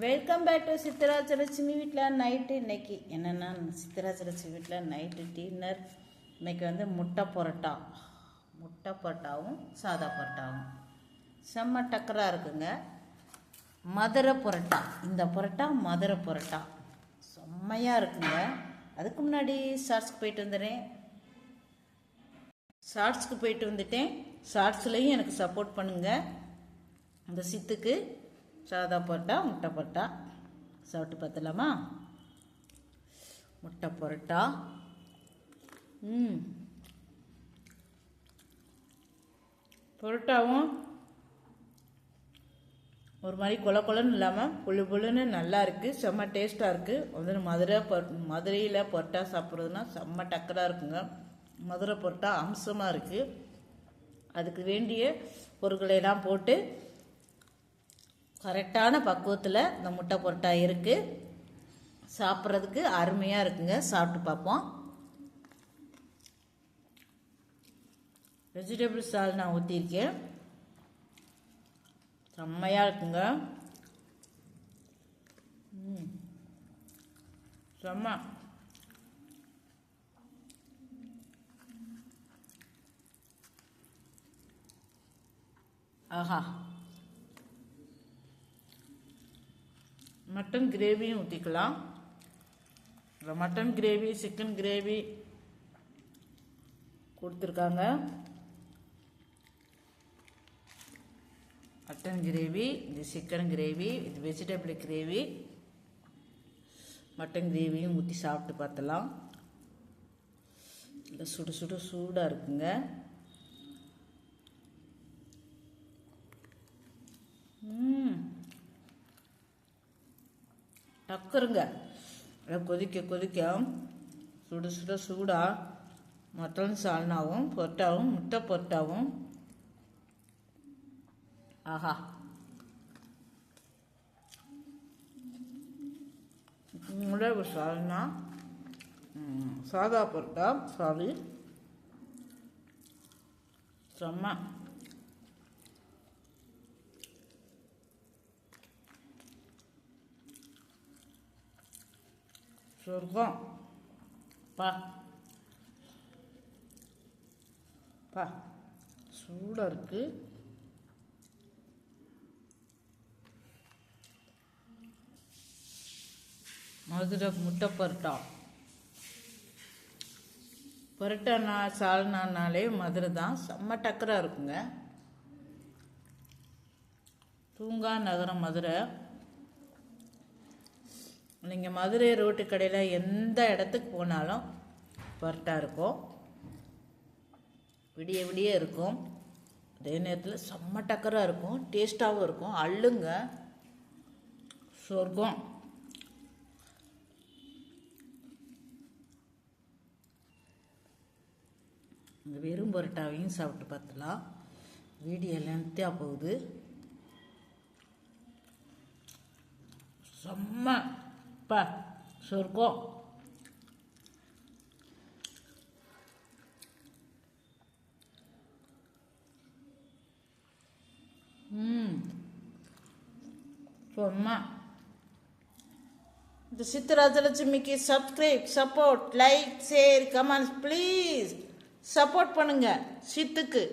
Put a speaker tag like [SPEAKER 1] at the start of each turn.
[SPEAKER 1] Welcome back to சித்தராஜலட்சுமி வீட்டில் night. இன்னைக்கு என்னென்னா சித்தராஜலட்சுமி வீட்டில் நைட்டு டின்னர். இன்னைக்கு வந்து முட்டை பரோட்டாவும் சாதா பரோட்டாவும் செம்ம டக்கராக இருக்குங்க. மதுரை பரோட்டா, இந்த பரோட்டா மதுரை பரோட்டா செம்மையாக இருக்குங்க. அதுக்கு முன்னாடி ஷார்ட்ஸ்க்கு போயிட்டு வந்துட்டேன். ஷார்ட்ஸ்லேயும் எனக்கு சப்போர்ட் பண்ணுங்கள். அந்த சித்துக்கு சாதா பரோட்டா முட்டை பரோட்டா சாப்பிட்டு பார்த்தலாமா? முட்டை பரோட்டா பரோட்டாவும் ஒரு மாதிரி கொலன்னு இல்லாமல் புல்லுன்னு நல்லா இருக்குது. செம்ம டேஸ்ட்டாக இருக்குது. வந்து மதுரையில் பரோட்டா சாப்பிட்றதுனா செம்ம டக்கராக இருக்குங்க. மதுரை பரோட்டா அம்சமாக இருக்குது. அதுக்கு வேண்டிய பொருட்களையெல்லாம் போட்டு கரெக்டான பக்குவத்தில் இந்த முட்டை பரோட்டா இருக்குது. சாப்பிட்றதுக்கு அருமையாக இருக்குங்க. சாப்பிட்டு பார்ப்போம். வெஜிடபிள் சால் நான் ஊற்றிருக்கேன். செம்மையாக இருக்குங்க. செம்ம ஆஹா. மட்டன் கிரேவியும் ஊற்றிக்கலாம். மட்டன் கிரேவி, சிக்கன் கிரேவி கொடுத்துருக்காங்க. மட்டன் கிரேவி, இது சிக்கன் கிரேவி, இது வெஜிடபிள் கிரேவி. மட்டன் கிரேவியும் ஊற்றி சாப்பிட்டு பார்த்தலாம். இல்லை சூடாக இருக்குங்க. டக்குருங்க. கொதிக்க சூடா மட்டன் சால்னாவும் பொரோட்டாவும் முட்டை பொரோட்டாவும் ஆஹா. சால்னா சாதா பரோட்டா செம்ம சொர்க்கம் பா சூடாக இருக்கு. மதுரை முட்டை பரோட்டா சால்னாலே மதுரை தான். செம்ம டக்கராக இருக்குங்க. தூங்கா நகரம் மதுரை. நீங்கள் மதுரை ரோட்டு கடையில் எந்த இடத்துக்கு போனாலும் பரோட்டா இருக்கும். விடிய இருக்கும். அதே நேரத்தில் செம்ம டக்கராக இருக்கும். டேஸ்ட்டாகவும் இருக்கும். அள்ளுங்க சொர்க்கம். இந்த வெறும் பரோட்டாவையும் சாப்பிட்டு பார்த்தலாம். வீடியோ லென்த்தாக போகுது. செம்ம சொர்க்கம். செம்ம. இந்த சித்தராஜலட்சுமிக்கு subscribe, support, like, share, comments please support பண்ணுங்க சித்துக்கு.